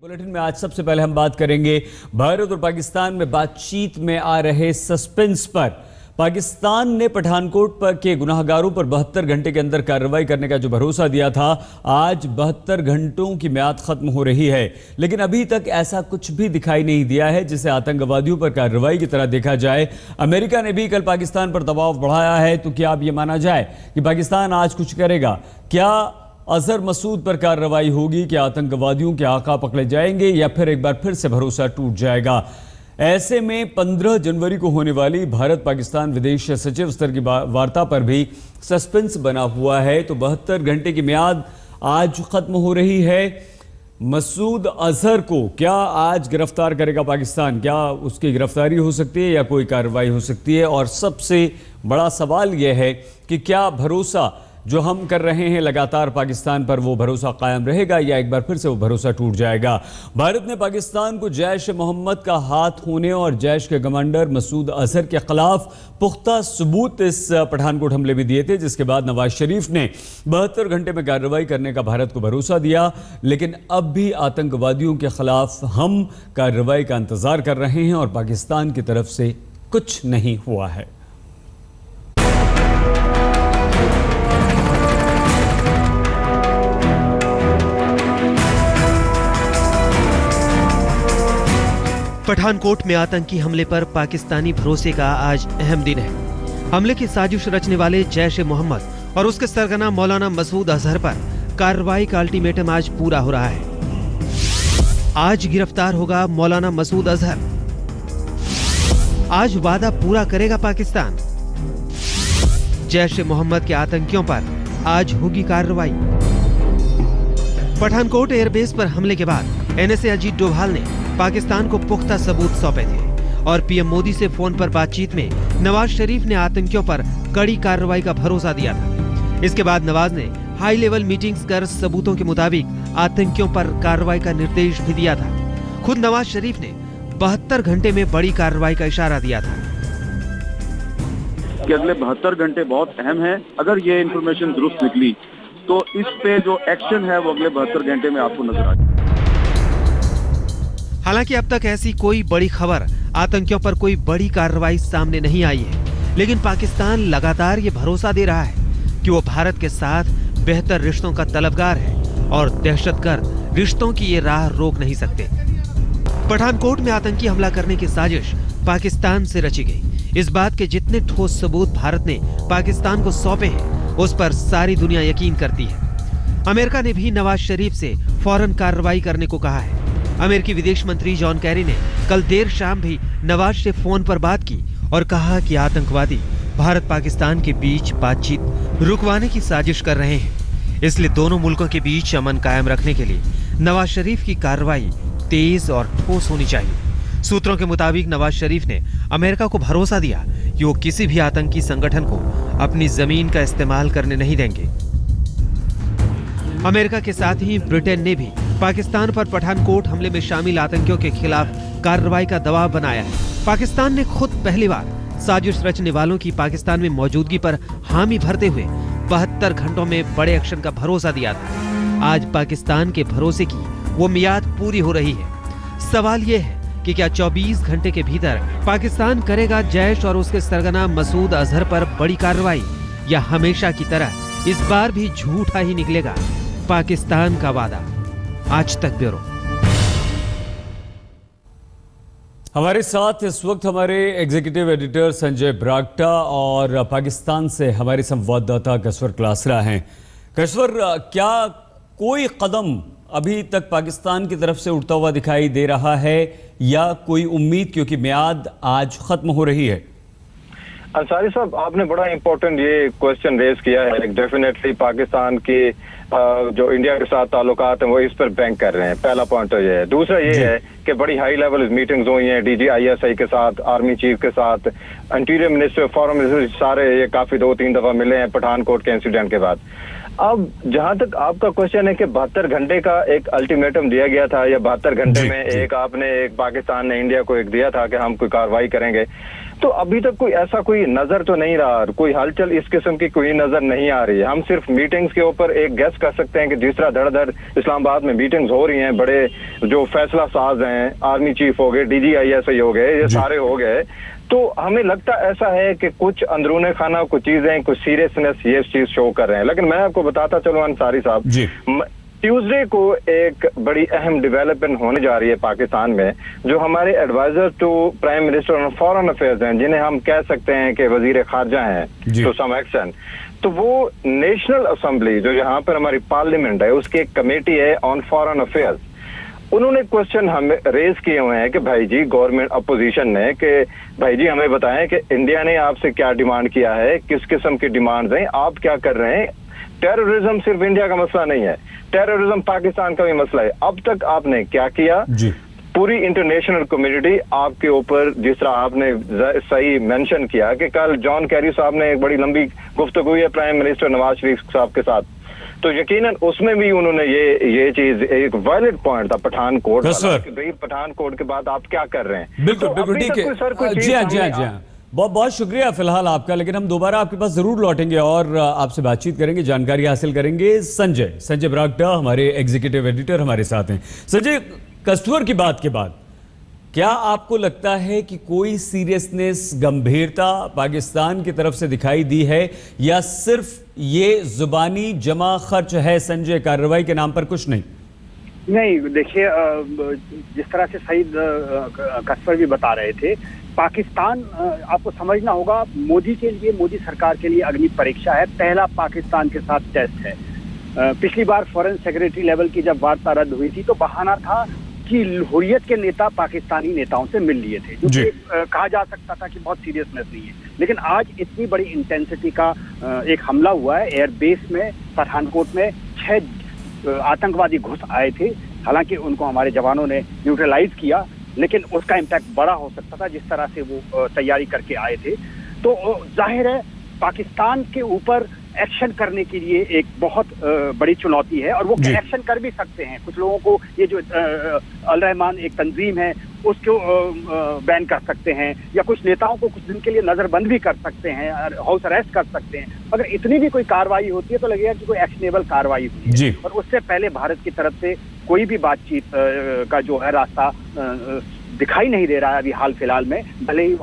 Bulletin में आज सबसे पहले हम बात करेंगे भारत और पाकिस्तान में बातचीत में आ रहे सस्पेंस पर। पाकिस्तान ने पठानकोट पर के गुनाहगारों पर 72 घंटे के अंदर कार्रवाई करने का जो भरोसा दिया था, आज 72 घंटों की म्याद खत्म हो रही है, लेकिन अभी तक ऐसा कुछ भी दिखाई नहीं दिया है जिसे आतंकवादियों पर कार्रवाई की तरह देखा जाए। अमेरिका ने भी कल पाकिस्तान पर दबाव बढ़ाया है, तो क्या अब यह माना जाए कि पाकिस्तान आज कुछ करेगा? क्या अजहर मसूद पर कार्रवाई होगी? क्या आतंकवादियों के आका पकड़े जाएंगे या फिर एक बार फिर से भरोसा टूट जाएगा? ऐसे में 15 जनवरी को होने वाली भारत पाकिस्तान विदेश सचिव स्तर की वार्ता पर भी सस्पेंस बना हुआ है। तो 72 घंटे की म्याद आज खत्म हो रही है। मसूद अजहर को क्या आज गिरफ्तार करेगा पाकिस्तान? क्या उसकी गिरफ्तारी हो सकती है या कोई कार्रवाई हो सकती है? और सबसे बड़ा सवाल यह है कि क्या भरोसा जो हम कर रहे हैं लगातार पाकिस्तान पर, वो भरोसा कायम रहेगा या एक बार फिर से वो भरोसा टूट जाएगा? भारत ने पाकिस्तान को जैश मोहम्मद का हाथ होने और जैश के कमांडर मसूद अजहर के खिलाफ पुख्ता सबूत इस पठानकोट हमले में दिए थे, जिसके बाद नवाज शरीफ ने 72 घंटे में कार्रवाई करने का भारत को भरोसा दिया। लेकिन अब भी आतंकवादियों के खिलाफ हम कार्रवाई का इंतजार कर रहे हैं और पाकिस्तान की तरफ से कुछ नहीं हुआ है। पठानकोट में आतंकी हमले पर पाकिस्तानी भरोसे का आज अहम दिन है। हमले की साजिश रचने वाले जैश ए मोहम्मद और उसके सरगना मौलाना मसूद अजहर पर कार्रवाई का अल्टीमेटम आज पूरा हो रहा है। आज गिरफ्तार होगा मौलाना मसूद अजहर। आज वादा पूरा करेगा पाकिस्तान। जैश ए मोहम्मद के आतंकियों पर आज होगी कार्रवाई। पठानकोट एयरबेस पर हमले के बाद एनएसए अजीत डोभाल ने पाकिस्तान को पुख्ता सबूत सौंपे थे और पीएम मोदी से फोन पर बातचीत में नवाज शरीफ ने आतंकियों पर कड़ी कार्रवाई का भरोसा दिया था। इसके बाद नवाज ने हाई लेवल मीटिंग्स कर सबूतों के मुताबिक आतंकियों पर कार्रवाई का निर्देश भी दिया था। खुद नवाज शरीफ ने 72 घंटे में बड़ी कार्रवाई का इशारा दिया था कि अगले 72 घंटे बहुत अहम है। अगर ये इंफॉर्मेशन दुरुस्त निकली तो इस पे जो एक्शन है वो अगले 72 घंटे में आपको नजर आ जाए। हालांकि अब तक ऐसी कोई बड़ी खबर, आतंकियों पर कोई बड़ी कार्रवाई सामने नहीं आई है, लेकिन पाकिस्तान लगातार ये भरोसा दे रहा है कि वो भारत के साथ बेहतर रिश्तों का तलबगार है और दहशतगर्द रिश्तों की ये राह रोक नहीं सकते। पठानकोट में आतंकी हमला करने की साजिश पाकिस्तान से रची गई। इस बात के जितने ठोस सबूत भारत ने पाकिस्तान को सौंपे हैं, उस पर सारी दुनिया यकीन करती है। अमेरिका ने भी नवाज शरीफ से फौरन कार्रवाई करने को कहा है। अमेरिकी विदेश मंत्री जॉन कैरी ने कल देर शाम भी नवाज से फोन पर बात की और कहा कि आतंकवादी भारत पाकिस्तान के बीच बातचीत रुकवाने की साजिश कर रहे हैं, इसलिए दोनों मुल्कों के बीच अमन कायम रखने के लिए नवाज शरीफ की कार्रवाई तेज और ठोस होनी चाहिए। सूत्रों के मुताबिक नवाज शरीफ ने अमेरिका को भरोसा दिया कि वो किसी भी आतंकी संगठन को अपनी जमीन का इस्तेमाल करने नहीं देंगे। अमेरिका के साथ ही ब्रिटेन ने भी पाकिस्तान पर पठानकोट हमले में शामिल आतंकियों के खिलाफ कार्रवाई का दबाव बनाया है। पाकिस्तान ने खुद पहली बार साजिश रचने वालों की पाकिस्तान में मौजूदगी पर हामी भरते हुए 72 घंटों में बड़े एक्शन का भरोसा दिया था। आज पाकिस्तान के भरोसे की वो मियाद पूरी हो रही है। सवाल ये है कि क्या 24 घंटे के भीतर पाकिस्तान करेगा जैश और उसके सरगना मसूद अजहर पर बड़ी कार्रवाई, या हमेशा की तरह इस बार भी झूठा ही निकलेगा पाकिस्तान का वादा? आज तक ब्यूरो। हमारे साथ इस वक्त हमारे एग्जीक्यूटिव एडिटर संजय ब्रागटा और पाकिस्तान से हमारे संवाददाता कश्वर क्लासरा हैं। कश्वर, क्या कोई कदम अभी तक पाकिस्तान की तरफ से उठता हुआ दिखाई दे रहा है या कोई उम्मीद, क्योंकि म्याद आज खत्म हो रही है? अंसारी साहब, आपने बड़ा इंपॉर्टेंट ये क्वेश्चन रेज किया है। डेफिनेटली पाकिस्तान के जो इंडिया के साथ ताल्लुकात हैं वो इस पर बैंक कर रहे हैं। पहला पॉइंट तो ये है। दूसरा ये है कि बड़ी हाई लेवल मीटिंग्स हुई हैं डीजी आईएसआई के साथ, आर्मी चीफ के साथ, इंटीरियर मिनिस्टर, फॉरेन मिनिस्टर, सारे ये काफी 2-3 दफा मिले हैं पठानकोट के इंसिडेंट के बाद। अब जहां तक आपका क्वेश्चन है कि 72 घंटे का एक अल्टीमेटम दिया गया था या 72 घंटे में एक पाकिस्तान ने इंडिया को एक दिया था कि हम कोई कार्रवाई करेंगे, तो अभी तक कोई नजर तो नहीं रहा, कोई हलचल इस किस्म की कोई नजर नहीं आ रही है। हम सिर्फ मीटिंग्स के ऊपर एक गेस कर सकते हैं कि जिस तरह धड़ इस्लामाबाद में मीटिंग्स हो रही हैं, बड़े जो फैसला साज हैं, आर्मी चीफ हो गए, DGISI हो गए, ये सारे हो गए, तो हमें लगता ऐसा है कि कुछ अंदरूने खाना कुछ चीजें, कुछ सीरियसनेस ये चीज शो कर रहे हैं। लेकिन मैं आपको बताता चलूं अंसारी साहब, ट्यूसडे को एक बड़ी अहम डेवलपमेंट होने जा रही है पाकिस्तान में। जो हमारे advisor to prime minister on foreign affairs हैं, जिन्हें हम कह सकते हैं कि वजीर खारजा हैं टू सम एक्सटेंट, तो वो नेशनल असेंबली जो यहाँ पर हमारी पार्लियामेंट है, उसकी एक कमेटी है ऑन फॉरेन अफेयर्स, उन्होंने क्वेश्चन हमें रेज किए हुए हैं कि भाई जी, गवर्नमेंट अपोजिशन ने, कि भाई जी हमें बताएं कि इंडिया ने आपसे क्या डिमांड किया है, किस किस्म की डिमांड्स हैं, आप क्या कर रहे हैं। टेररिज्म सिर्फ इंडिया का मसला नहीं है, टेररिज्म पाकिस्तान का भी मसला है। अब तक आपने क्या किया? पूरी इंटरनेशनल कम्युनिटी आपके ऊपर, जिस तरह आपने सही मेंशन किया कि कल जॉन कैरी साहब ने एक बड़ी लंबी गुफ्तगू है प्राइम मिनिस्टर नवाज शरीफ साहब के साथ, तो यकीनन उसमें भी उन्होंने ये चीज एक वैलिड पॉइंट था पठानकोट वाला, कि भाई पठानकोट के बाद आप क्या कर रहे हैं। बिल्कुल बिल्कुल, ठीक है जी हाँ, बहुत बहुत शुक्रिया फिलहाल आपका, लेकिन हम दोबारा आपके पास जरूर लौटेंगे और आपसे बातचीत करेंगे, जानकारी हासिल करेंगे। संजय बरागटा हमारे एग्जीक्यूटिव एडिटर हमारे साथ हैं। संजय, कस्तूर की बात के बाद क्या आपको लगता है कि कोई सीरियसनेस, गंभीरता पाकिस्तान की तरफ से दिखाई दी है, या सिर्फ ये जुबानी जमा खर्च है संजय, कार्रवाई के नाम पर कुछ नहीं? नहीं, देखिए, जिस तरह से सईद कसवर भी बता रहे थे, पाकिस्तान, आपको समझना होगा, मोदी के लिए, मोदी सरकार के लिए अग्नि परीक्षा है, पहला पाकिस्तान के साथ टेस्ट है। पिछली बार फॉरेन सेक्रेटरी लेवल की जब वार्ता रद्द हुई थी तो बहाना था कि हुर्रियत के नेता पाकिस्तानी नेताओं से मिल लिए थे, जो कि कहा जा सकता था कि बहुत सीरियसनेस नहीं है। लेकिन आज इतनी बड़ी इंटेंसिटी का एक हमला हुआ है एयरबेस में, पठानकोट में 6 आतंकवादी घुस आए थे, हालांकि उनको हमारे जवानों ने न्यूट्रलाइज किया, लेकिन उसका इम्पैक्ट बड़ा हो सकता था जिस तरह से वो तैयारी करके आए थे। तो जाहिर है पाकिस्तान के ऊपर एक्शन करने के लिए एक बहुत बड़ी चुनौती है, और वो एक्शन कर भी सकते हैं। कुछ लोगों को, ये जो अल रहमान एक तंजीम है, उसको बैन कर सकते हैं, या कुछ नेताओं को कुछ दिन के लिए नजरबंद भी कर सकते हैं, हाउस अरेस्ट कर सकते हैं। अगर इतनी भी कोई कार्रवाई होती है तो लगेगा कि कोई एक्शनेबल कार्रवाई हुई है, और उससे पहले भारत की तरफ से कोई भी बातचीत का जो है रास्ता दिखाई नहीं दे रहा है अभी हाल फिलहाल में, भले ही